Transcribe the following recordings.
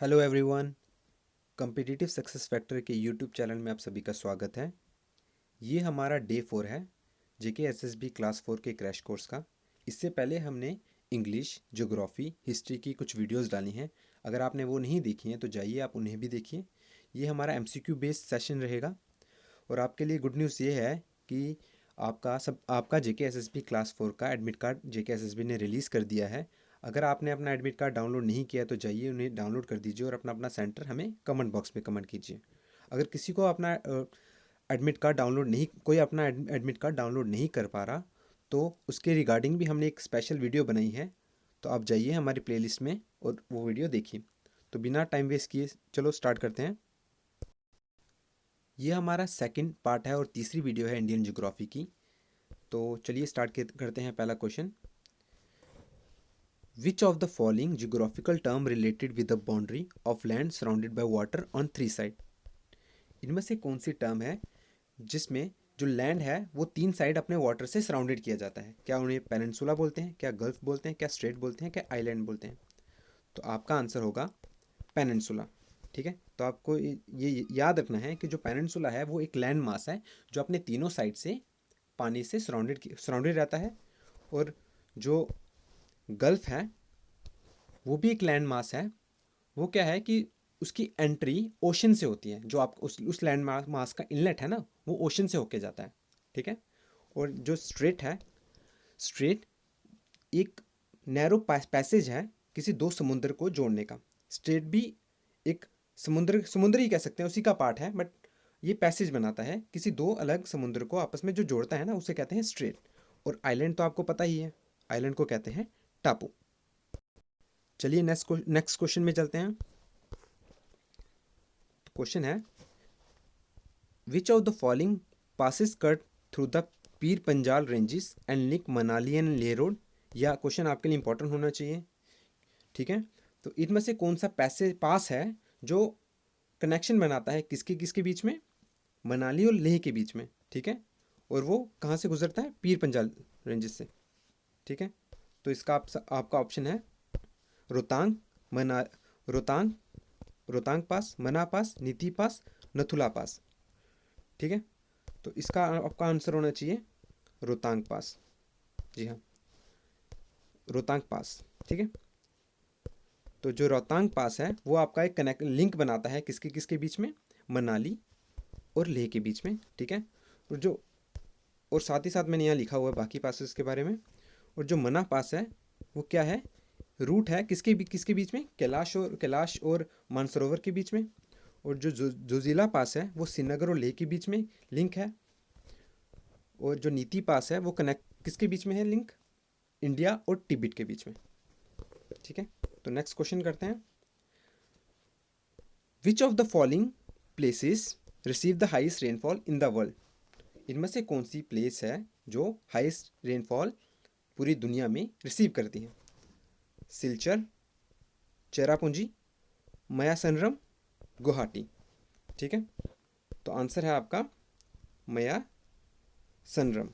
Hello everyone. Competitive success factor के YouTube channel में आप सभी का स्वागत है। ये हमारा डे 4 है जेके एसएसबी क्लास 4 के क्रैश कोर्स का। इससे पहले हमने इंग्लिश, ज्योग्राफी, हिस्ट्री की कुछ वीडियोस डाली हैं। अगर आपने वो नहीं देखी हैं तो जाइए आप उन्हें भी देखिए। ये हमारा एमसीक्यू बेस्ड सेशन रहेगा। और आपके लिए गुड न्यूज़ ये है कि आपका जेके एसएसबी क्लास 4 का एडमिट कार्ड जेके एसएसबी ने रिलीज़ कर दिया है। अगर आपने अपना एडमिट कार्ड डाउनलोड नहीं किया तो जाइए उन्हें डाउनलोड कर दीजिए और अपना अपना सेंटर हमें कमेंट बॉक्स में कमेंट कीजिए। अगर किसी को अपना एडमिट कार्ड डाउनलोड नहीं कोई अपना एडमिट कार्ड डाउनलोड नहीं कर पा रहा तो उसके रिगार्डिंग भी हमने एक स्पेशल वीडियो बनाई है। तो आप जाइए हमारी प्लेलिस्ट में और वो वीडियो देखिए। तो बिना टाइम वेस्ट किए चलो स्टार्ट करते हैं। ये हमारा सेकंड पार्ट है और तीसरी वीडियो है इंडियन ज्योग्राफी की। तो चलिए स्टार्ट करते हैं। पहला question, which of the following geographical term related with the boundary of land surrounded by water on three side. इनमें से कौन सी टर्म है जिसमें जो लैंड है वो तीन साइड अपने वाटर से सराउंडेड किया जाता है? क्या उन्हें पेनिनसुला बोलते हैं, क्या गल्फ बोलते हैं, क्या स्ट्रेट बोलते हैं, क्या आइलैंड बोलते हैं? तो आपका आंसर होगा पेनिनसुला। ठीक है, तो आपको ये याद रखना है कि जो पेनिनसुला है वो एक लैंड मास है जो अपने तीनों साइड से पानी से सराउंडेड रहता है। और जो गल्फ है वो भी एक लैंड मास है। वो क्या है कि उसकी एंट्री ओशन से होती है। जो आप उस लैंड मास का इनलेट है ना, वो ओशन से होके जाता है। ठीक है। और जो स्ट्रेट है, स्ट्रेट एक नैरो पैसेज है किसी दो समुद्र को जोड़ने का। स्ट्रेट भी एक समुद्र ही कह सकते हैं, उसी का पार्ट है, बट ये पैसेज बनाता है किसी दो अलग समुद्र को आपस में जो जोड़ता है ना, उसे कहते हैं स्ट्रेट। और आइलैंड तो आपको पता ही है, आइलैंड को कहते हैं टापू। चलिए नेक्स्ट क्वेश्चन में चलते हैं। क्वेश्चन है, which of the following passes cut through the Pir Panjal ranges and link Manali and Leh road. या क्वेश्चन आपके लिए इंपॉर्टेंट होना चाहिए। ठीक है, तो इनमें से कौन सा पास है जो कनेक्शन बनाता है किसके किसके बीच में? मनाली और लेह के बीच में। ठीक है, और वो कहाँ से गुजरता है? पीर पंजाल रेंजेस से। ठीक है, तो इसका आपका ऑप्शन है रोहतांग, मना रोहतांग, रोहतांग पास, मना पास, नीति पास, नथुला पास। ठीक है, तो इसका आपका आंसर होना चाहिए रोहतांग पास। जी हाँ, रोहतांग पास। ठीक है, तो जो रोहतांग पास है वो आपका एक कनेक्ट लिंक बनाता है किसके किसके बीच में? मनाली और लेह के बीच में। ठीक है, और जो और साथ ही साथ मैंने यहाँ लिखा हुआ है बाकी पासेस के बारे में। और जो मना पास है वो क्या है? रूट है किसके बीच में? कैलाश और मानसरोवर के बीच में। और जो जोजिला पास है वो श्रीनगर और लेह के बीच में लिंक है। और जो नीति पास है वो कनेक्ट किसके बीच में है लिंक? इंडिया और तिब्बत के बीच में। ठीक है, तो नेक्स्ट क्वेश्चन करते हैं। Which of the following places receive the highest rainfall in the world. इनमें से कौन सी प्लेस है जो हाईएस्ट रेनफॉल पूरी दुनिया में रिसीव करती है? सिलचर, चेरापूंजी, मयासनरम, गुवाहाटी। ठीक है, तो आंसर है आपका मया सनरम।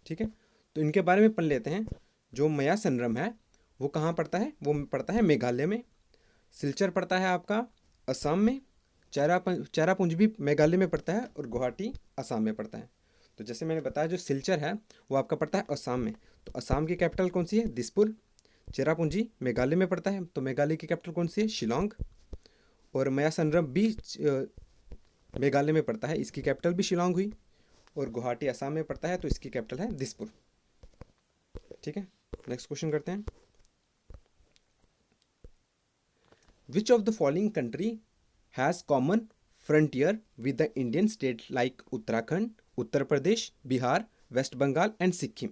ठीक है, तो इनके बारे में पढ़ लेते हैं। जो मया सनरम है वो कहाँ पड़ता है? वो पड़ता है मेघालय में। सिलचर पड़ता है आपका असम में। चेरापूंजी भी मेघालय में पड़ता है और गुवाहाटी असम में पड़ता है। तो जैसे मैंने बताया जो सिलचर है वो आपका पड़ता है असम में। तो असम की कैपिटल कौन सी है? दिसपुर। चेरापूंजी मेघालय में पड़ता है, तो मेघालय की कैपिटल कौन सी है? शिलोंग। और मया सनरम भी मेघालय में पड़ता है, इसकी कैपिटल भी शिलोंग हुई। और गुवाहाटी असम में पड़ता है तो इसकी कैपिटल है दिसपुर। ठीक है, नेक्स्ट क्वेश्चन करते हैं। Which of the following country has common frontier with the Indian state like Uttarakhand, Uttar Pradesh, Bihar, West Bengal and Sikkim.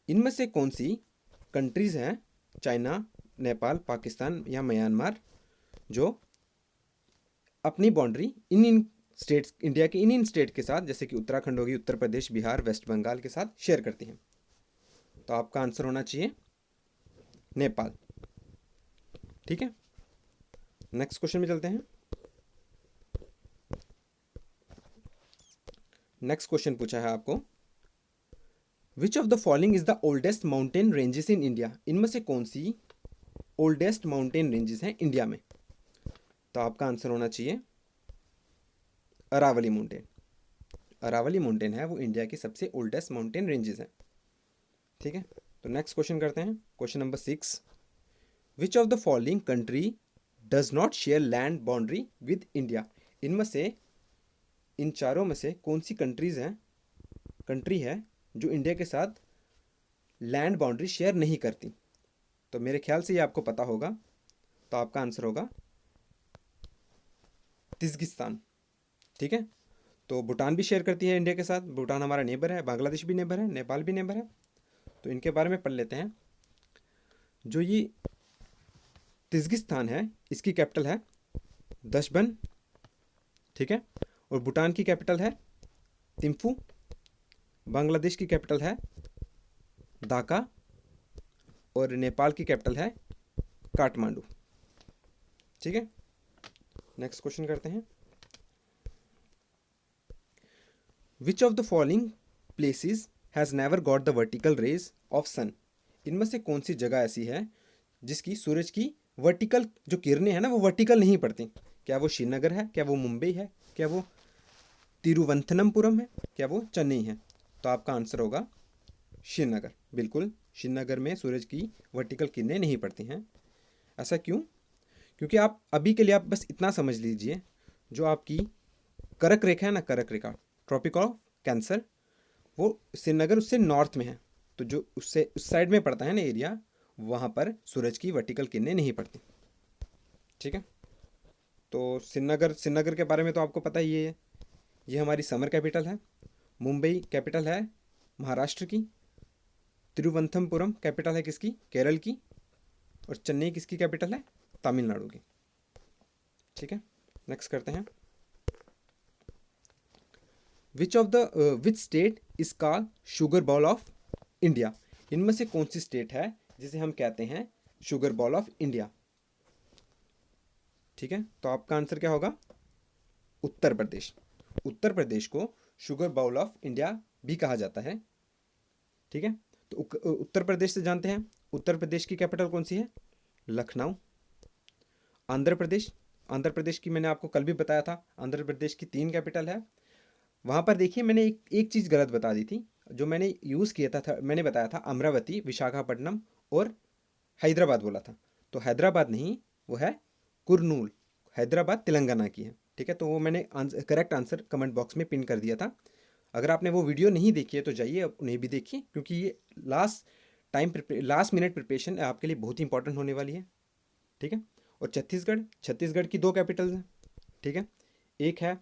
इनमें से कौन सी कंट्रीज हैं, चाइना, नेपाल, पाकिस्तान या म्यांमार, जो अपनी बाउंड्री इन स्टेट्स, इंडिया के इन स्टेट के साथ, जैसे कि उत्तराखंड होगी, उत्तर प्रदेश, बिहार, वेस्ट बंगाल के साथ शेयर करती हैं? तो आपका आंसर होना चाहिए नेपाल। ठीक है, नेक्स्ट क्वेश्चन में चलते हैं। नेक्स्ट क्वेश्चन पूछा है आपको, विच of the following is the oldest mountain ranges in India. इनमें से कौन सी ओल्डेस्ट माउंटेन रेंजेस हैं इंडिया में? तो आपका आंसर होना चाहिए अरावली माउंटेन। अरावली माउंटेन है वो इंडिया की सबसे ओल्डेस्ट माउंटेन रेंजेस हैं। ठीक है, तो नेक्स्ट क्वेश्चन करते हैं, question number 6। Which of the following country does not share land boundary with India? इनमें से, इन चारों में से कौन सी कंट्री है जो इंडिया के साथ लैंड बाउंड्री शेयर नहीं करती? तो मेरे ख्याल से ये आपको पता होगा, तो आपका आंसर होगा तिज़्किस्तान। ठीक है, तो भूटान भी शेयर करती है इंडिया के साथ, भूटान हमारा नेबर है, बांग्लादेश भी नेबर है, नेपाल भी नेबर है। तो इनके बारे में पढ़ लेते हैं। जो ये तिज़्किस्तान है इसकी कैपिटल है दशबन। ठीक है, और भूटान की कैपिटल है थिम्फू। बांग्लादेश की कैपिटल है ढाका और नेपाल की कैपिटल है काठमांडू। ठीक है, नेक्स्ट क्वेश्चन करते हैं। Which of the following places has never got the vertical rays of sun? इनमें से कौन सी जगह ऐसी है जिसकी सूरज की वर्टिकल जो किरणें हैं ना वो वर्टिकल नहीं पड़ती? क्या वो श्रीनगर है, क्या वो मुंबई है, क्या वो तिरुवनंतपुरम है, क्या वो चेन्नई है? तो आपका आंसर होगा श्रीनगर। बिल्कुल, श्रीनगर में सूरज की वर्टिकल किरणें नहीं पड़ती हैं। ऐसा क्यों? क्योंकि आप अभी के लिए आप बस इतना समझ लीजिए, जो आपकी कर्क रेखा है ना, कर्क रेखा, ट्रॉपिक ऑफ कैंसर, वो श्रीनगर उससे नॉर्थ में है। तो जो उससे उस साइड में पड़ता है ना एरिया, वहाँ पर सूरज की वर्टिकल किरणें नहीं पड़ती। ठीक है, तो श्रीनगर के बारे में तो आपको पता ही है, ये हमारी समर कैपिटल है। मुंबई कैपिटल है महाराष्ट्र की। तिरुवनंतपुरम कैपिटल है किसकी? केरल की। और चेन्नई किसकी कैपिटल है? तमिलनाडु की। ठीक है, नेक्स्ट करते हैं। Which state is called sugar ball of India? इनमें से कौन सी स्टेट है जिसे हम कहते हैं शुगर बॉल ऑफ इंडिया? ठीक है, तो आपका आंसर क्या होगा? उत्तर प्रदेश। उत्तर प्रदेश को शुगर बाउल ऑफ इंडिया भी कहा जाता है। ठीक है, तो उत्तर प्रदेश से जानते हैं, उत्तर प्रदेश की कैपिटल कौन सी है? लखनऊ। आंध्र प्रदेश, आंध्र प्रदेश की मैंने आपको कल भी बताया था, आंध्र प्रदेश की 3 कैपिटल है। वहाँ पर देखिए मैंने एक चीज़ गलत बता दी थी, जो मैंने यूज़ किया था, मैंने बताया था अमरावती, विशाखापट्टनम और हैदराबाद बोला था। तो हैदराबाद नहीं, वो है कुरनूल। हैदराबाद तेलंगाना की है। ठीक है, तो वो मैंने करेक्ट आंसर कमेंट बॉक्स में पिन कर दिया था। अगर आपने वो वीडियो नहीं देखी है तो जाइए उन्हें भी देखिए, क्योंकि ये लास्ट मिनट प्रिपरेशन आपके लिए बहुत ही इंपॉर्टेंट होने वाली है। ठीक है, और छत्तीसगढ़ की 2 कैपिटल्स हैं। ठीक है, एक है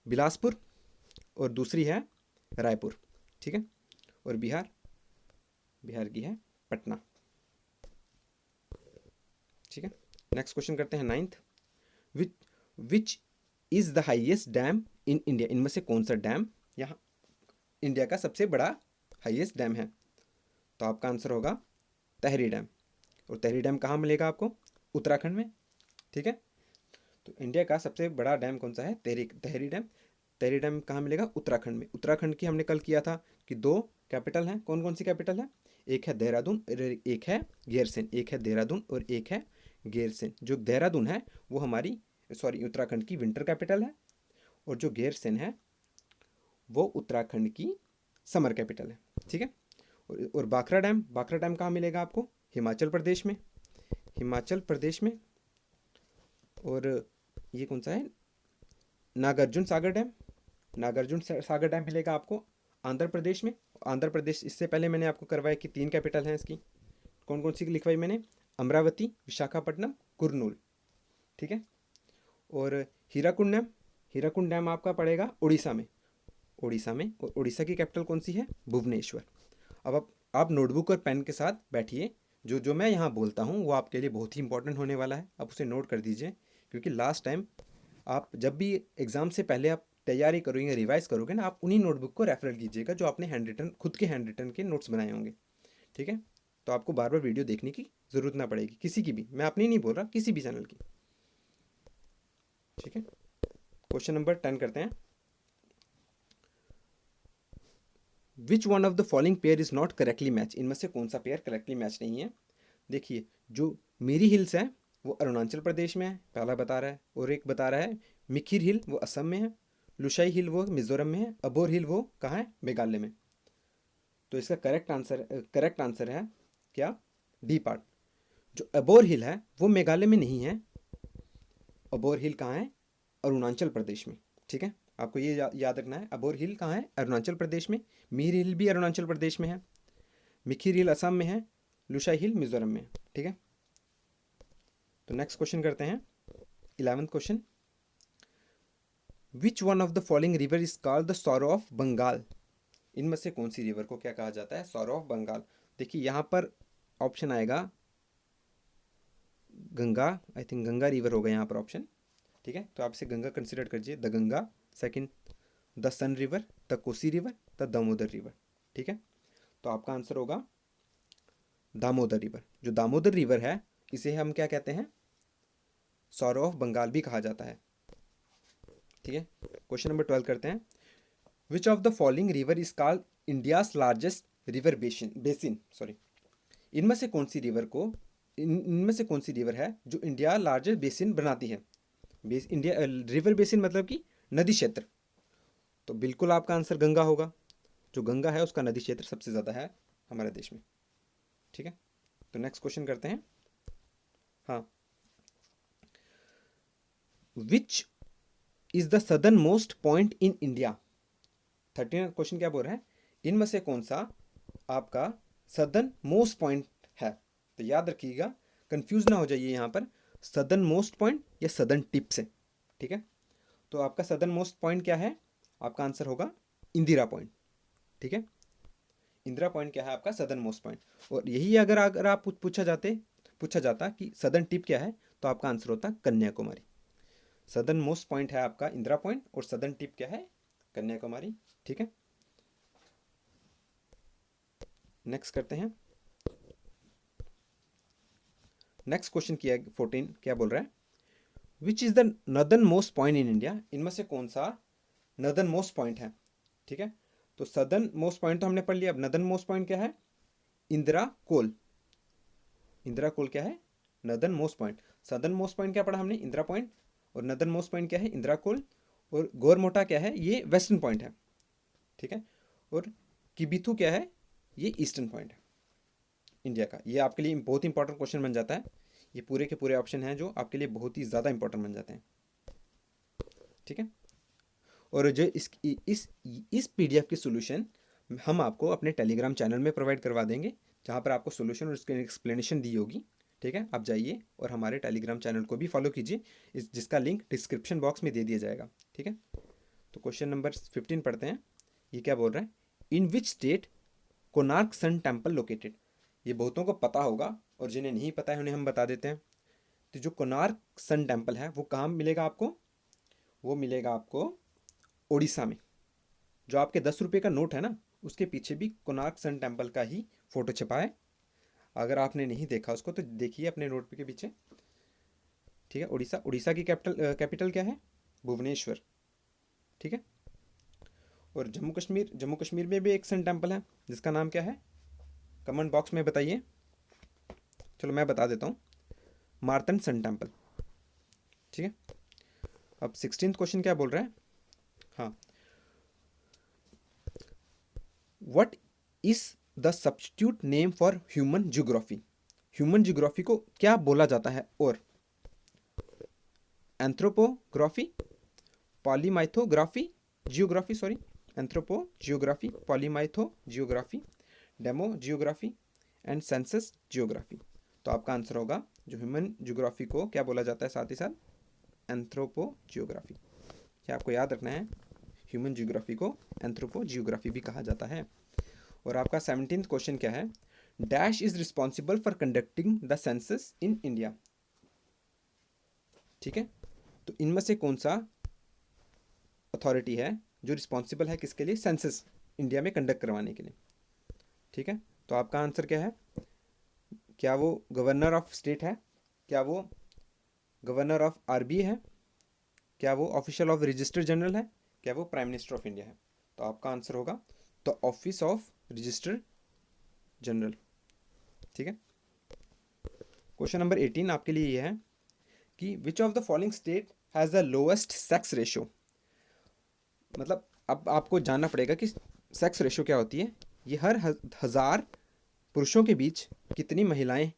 बिलासपुर और दूसरी है रायपुर। ठीक है, और बिहार की है पटना। ठीक है, नेक्स्ट क्वेश्चन करते हैं 9th। Which is the highest dam in India? इनमें से कौन सा डैम यहाँ इंडिया का सबसे बड़ा हाईएस्ट डैम है? तो आपका आंसर होगा तहरी डैम। और तहरी डैम कहाँ मिलेगा आपको? उत्तराखंड में। ठीक है, तो इंडिया का सबसे बड़ा डैम कौन सा है? तहरी डैम। तहरी डैम कहाँ मिलेगा? उत्तराखंड में। उत्तराखंड की हमने कल किया था कि 2 कैपिटल हैं। कौन कौन सी कैपिटल है? एक है देहरादून और एक है गैरसैंण। एक है देहरादून और एक है गैरसैंण। जो देहरादून है वो हमारी उत्तराखंड की विंटर कैपिटल है, और जो गैरसैंण है वो उत्तराखंड की समर कैपिटल है। ठीक है, और बाखरा डैम कहाँ मिलेगा आपको? हिमाचल प्रदेश में। हिमाचल प्रदेश में। और ये कौन सा है? नागार्जुन सागर डैम मिलेगा आपको आंध्र प्रदेश में। आंध्र प्रदेश, इससे पहले मैंने आपको करवाया कि 3 कैपिटल हैं इसकी। कौन कौन सी लिखवाई मैंने? अमरावती, विशाखापट्टनम, कुरनूल। ठीक है, और हीराकुंड डैम आपका पड़ेगा उड़ीसा में। और उड़ीसा की कैपिटल कौन सी है? भुवनेश्वर। अब आप नोटबुक और पेन के साथ बैठिए, जो जो मैं यहाँ बोलता हूँ वो आपके लिए बहुत ही इंपॉर्टेंट होने वाला है। आप उसे नोट कर दीजिए, क्योंकि लास्ट टाइम आप जब भी एग्ज़ाम से पहले आप तैयारी करोगे, रिवाइज करोगे ना, आप उन्हीं नोटबुक को रेफर कीजिएगा जो आपने खुद के हैंड रिटन के नोट्स बनाए होंगे। ठीक है, तो आपको बार बार वीडियो देखने की ज़रूरत ना पड़ेगी, किसी की भी, मैं अपनी नहीं बोल रहा, किसी भी चैनल की। ठीक है, क्वेश्चन नंबर 10 करते हैं। विच one of the following pair is not correctly match? इनमें से कौन सा पेयर करेक्टली मैच नहीं है? देखिए, जो मीरी हिल्स है वो अरुणाचल प्रदेश में है, पहला बता रहा है, और एक बता रहा है मिकिर हिल वो असम में है, लुशाई हिल वो मिजोरम में है, अबोर हिल वो कहाँ है, मेघालय में। तो इसका करेक्ट आंसर है क्या, डी पार्ट। जो अबोर हिल है वो मेघालय में नहीं है, अबोर हिल कहाँ है, अरुणाचल प्रदेश में। ठीक है, आपको ये याद रखना है, अबोर हिल कहाँ है, अरुणाचल प्रदेश में। मीर हिल भी अरुणाचल प्रदेश में है, मिखिर हिल असम में है, लुशाई हिल मिजोरम में है। ठीक है, तो नेक्स्ट क्वेश्चन करते हैं, 11th question. Which one of the following river is called the sorrow of Bengal. इनमें से कौन सी रिवर को क्या कहा जाता है, सॉरो ऑफ बंगाल। देखिए यहाँ पर ऑप्शन आएगा Ganga, I think Ganga river होगा यहाँ पर ऑप्शन। ठीक है, तो आप इसे गंगा कंसिडर कीजिए, the Ganga. Second the Son river, the Kosi river, the Damodar river. ठीक है, तो आपका आंसर होगा दामोदर रिवर। जो दामोदर रिवर है इसे हम क्या कहते हैं, सॉरो ऑफ बंगाल भी कहा जाता है। ठीक है, क्वेश्चन नंबर 12 करते हैं। Which of the following river is called India's largest river basin sorry. इनमें से कौन सी रिवर को इनमें से कौन सी रिवर है जो इंडिया लार्जेस्ट बेसिन बनाती है। इंडिया रिवर बेसिन मतलब कि नदी क्षेत्र। तो बिल्कुल आपका आंसर गंगा होगा। जो गंगा है उसका नदी क्षेत्र सबसे ज़्यादा है हमारे देश में। ठीक है, तो नेक्स्ट क्वेश्चन करते हैं। हाँ, which is the southern most point in India. 13 question क्या बोल रहा है, इनमें से कौन सा आपका सदर्न मोस्ट पॉइंट है। तो याद रखिएगा, कंफ्यूज ना हो जाइए यहाँ पर, सदर्न मोस्ट पॉइंट या सदर्न टिप से। ठीक है, तो आपका सदर्न मोस्ट पॉइंट क्या है, आपका आंसर होगा इंदिरा पॉइंट। ठीक है, इंदिरा पॉइंट क्या है आपका सदर्न मोस्ट पॉइंट। और यही अगर अगर आप पूछा जाता कि सदर्न टिप क्या है, तो आपका आंसर होता कन्याकुमारी। सदर्न मोस्ट पॉइंट है आपका इंदिरा पॉइंट और सदर्न टिप क्या है, कन्याकुमारी। ठीक है, नेक्स्ट करते हैं। नेक्स्ट क्वेश्चन किया 14 क्या बोल रहा है, which is the northern most point in India. इनमें से कौन सा नदर्न मोस्ट पॉइंट है। ठीक है, तो सदर्न मोस्ट पॉइंट तो हमने पढ़ लिया, अब नदर्न मोस्ट पॉइंट क्या है, इंदिरा कोल। इंदिरा कोल क्या है, northern most point. Southern most point क्या पढ़ा हमने, इंदिरा पॉइंट, और नदर्न मोस्ट पॉइंट क्या है, इंदिरा कोल। और गोरमोटा क्या है, ये वेस्टर्न पॉइंट है। ठीक है, और किबिथु क्या है, ये ईस्टर्न पॉइंट है इंडिया का। ये आपके लिए बहुत इंपॉर्टेंट क्वेश्चन बन जाता है। ये पूरे के पूरे ऑप्शन हैं जो आपके लिए बहुत ही ज़्यादा इंपॉर्टेंट बन जाते हैं। ठीक है, और जो इस पीडीएफ की सोल्यूशन हम आपको अपने टेलीग्राम चैनल में प्रोवाइड करवा देंगे, जहाँ पर आपको सोल्यूशन और उसकी एक्सप्लेनेशन दी होगी। ठीक है, आप जाइए और हमारे टेलीग्राम चैनल को भी फॉलो कीजिए, जिसका लिंक डिस्क्रिप्शन बॉक्स में दे दिया जाएगा। ठीक है, तो क्वेश्चन नंबर 15 पढ़ते हैं। ये क्या बोल रहा है, in which state Konark sun temple located. ये बहुतों को पता होगा और जिन्हें नहीं पता है उन्हें हम बता देते हैं। तो जो कोणार्क सन टेम्पल है वो कहाँ मिलेगा आपको, वो मिलेगा आपको उड़ीसा में। जो आपके 10 रुपये का नोट है ना, उसके पीछे भी कोणार्क सन टेम्पल का ही फोटो छपा है। अगर आपने नहीं देखा उसको तो देखिए अपने नोट के पीछे। ठीक है, उड़ीसा, उड़ीसा की कैपिटल क्या है, भुवनेश्वर। ठीक है, और जम्मू कश्मीर में भी एक सन टेम्पल है जिसका नाम क्या है, कमेंट बॉक्स में बताइए। चलो मैं बता देता हूँ, मार्तंड सन टेम्पल। ठीक है, अब 16th क्वेश्चन क्या बोल रहा है। हाँ, what is the substitute name for human geography. Human geography को क्या बोला जाता है, और anthropography, polymythography, geography sorry, anthropogeography, polymythogeography, demogeography and census geography. तो आपका आंसर होगा, जो ह्यूमन जियोग्राफी को क्या बोला जाता है, साथ ही साथ एंथ्रोपो जियोग्राफी। क्या आपको याद रखना है, ह्यूमन जियोग्राफी को एंथ्रोपो जियोग्राफी भी कहा जाता है। और आपका 17th क्वेश्चन क्या है, dash is responsible for conducting the census in India. ठीक है, तो इनमें से कौन सा अथॉरिटी है जो रिस्पॉन्सिबल है किसके लिए, सेंसस इंडिया में कंडक्ट करवाने के लिए। ठीक है, तो आपका आंसर क्या है, क्या वो गवर्नर ऑफ स्टेट है, क्या वो गवर्नर ऑफ आरबीआई है, क्या वो ऑफिशियल ऑफ रजिस्टर जनरल है, क्या वो प्राइम मिनिस्टर ऑफ इंडिया है। तो आपका आंसर होगा the office of register general. ठीक है, क्वेश्चन नंबर 18 आपके लिए ये है कि विच of the following state has the lowest sex ratio. मतलब अब आपको जानना पड़ेगा कि सेक्स रेशो क्या होती है। ये हर 1000 पुरुषों के बीच कितनी महिलाएं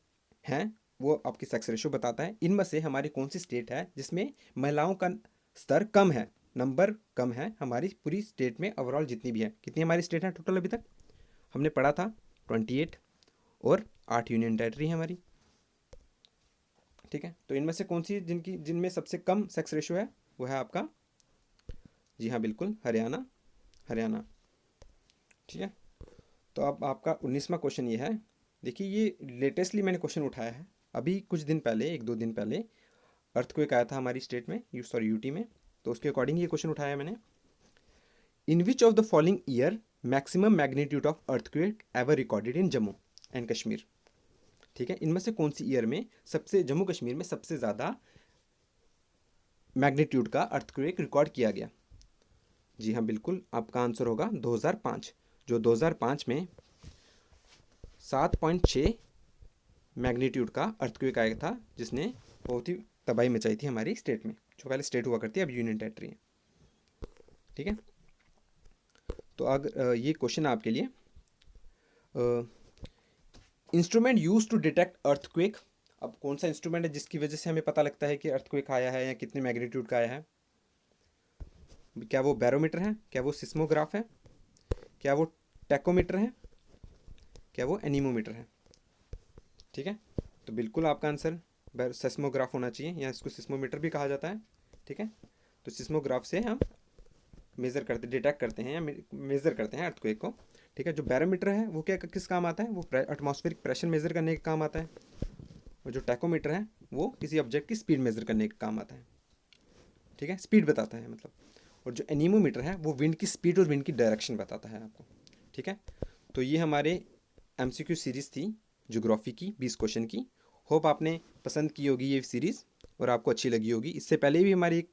हैं, वो आपकी सेक्स रेशो बताता है। इनमें से हमारी कौन सी स्टेट है जिसमें महिलाओं का स्तर कम है, नंबर कम है हमारी पूरी स्टेट में ओवरऑल जितनी भी है। कितनी हमारी स्टेट है टोटल अभी तक हमने पढ़ा था 28 और 8 यूनियन टेरिटरी है हमारी। ठीक है, तो इनमें से कौन सी जिनमें सबसे कम सेक्स रेशो है वो है आपका, जी हाँ बिल्कुल, हरियाणा। हरियाणा, ठीक है। तो अब आपका 19वां क्वेश्चन ये है। देखिए ये लेटेस्टली मैंने क्वेश्चन उठाया है, अभी कुछ दिन पहले, 1-2 दिन पहले अर्थक्वेक आया था हमारी स्टेट में, यूटी में, तो उसके अकॉर्डिंग ये क्वेश्चन उठाया मैंने। In which of the following year maximum magnitude of earthquake ever recorded in Jammu and Kashmir. ठीक है, इनमें से कौन सी ईयर में सबसे, जम्मू कश्मीर में सबसे ज़्यादा मैग्नीट्यूड का अर्थक्वेक रिकॉर्ड किया गया। जी हाँ बिल्कुल, आपका आंसर होगा 2005, जो 2005 में 7.6 मैग्नीट्यूड का अर्थक्वेक आया था, जिसने बहुत ही तबाही मचाई थी हमारी स्टेट में, जो पहले स्टेट हुआ करती है अब यूनियन टेरिटरी है। ठीक है, तो अगर ये क्वेश्चन आपके लिए, instrument use to detect earthquake. अब कौन सा इंस्ट्रूमेंट है जिसकी वजह से हमें पता लगता है कि अर्थक्वेक आया है या कितने मैग्नीट्यूड का आया है। क्या वो बैरोमीटर है, क्या वो सिस्मोग्राफ है, क्या वो टैकोमीटर है, क्या वो एनीमोमीटर है। ठीक है, तो बिल्कुल आपका आंसर सिस्मोग्राफ होना चाहिए, या इसको सिस्मोमीटर भी कहा जाता है। ठीक है, तो सिस्मोग्राफ से हम मेज़र करते, डिटेक्ट करते हैं या मेज़र करते हैं अर्थक्वेक को। ठीक है, जो बैरोमीटर है वो क्या किस काम आता है, वो एटमॉस्फेरिक प्रेशर मेज़र करने के काम आता है। और जो टैकोमीटर है वो किसी ऑब्जेक्ट की स्पीड मेज़र करने का काम आता है। ठीक है, स्पीड बताता है मतलब। और जो एनीमोमीटर है वो विंड की स्पीड और विंड की डायरेक्शन बताता है आपको। ठीक है, तो ये हमारे MCQ सीरीज़ थी ज्योग्राफी की 20 क्वेश्चन की। होप आपने पसंद की होगी ये सीरीज़ और आपको अच्छी लगी होगी। इससे पहले भी हमारी एक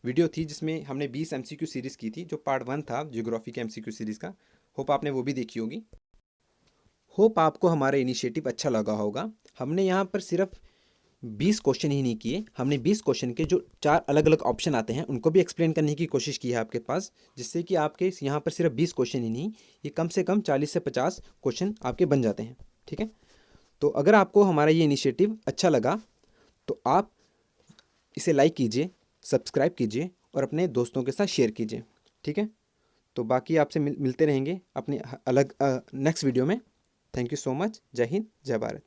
वीडियो थी जिसमें हमने 20 MCQ सीरीज़ की थी, जो पार्ट 1 था ज्योग्राफी के MCQ सीरीज़ का। होप आपने वो भी देखी होगी। होप आपको हमारा इनिशिएटिव अच्छा लगा होगा। हमने यहाँ पर सिर्फ 20 क्वेश्चन ही नहीं किए, हमने 20 क्वेश्चन के जो 4 अलग अलग ऑप्शन आते हैं उनको भी एक्सप्लेन करने की कोशिश की है आपके पास, जिससे कि आपके यहाँ पर सिर्फ 20 क्वेश्चन ही नहीं, ये कम से कम 40 से 50 क्वेश्चन आपके बन जाते हैं। ठीक है, तो अगर आपको हमारा ये इनिशिएटिव अच्छा लगा तो आप इसे लाइक कीजिए, सब्सक्राइब कीजिए और अपने दोस्तों के साथ शेयर कीजिए। ठीक है, तो बाकी आपसे मिलते रहेंगे अपने अलग नेक्स्ट वीडियो में। Thank you so much. जय हिंद, जय भारत।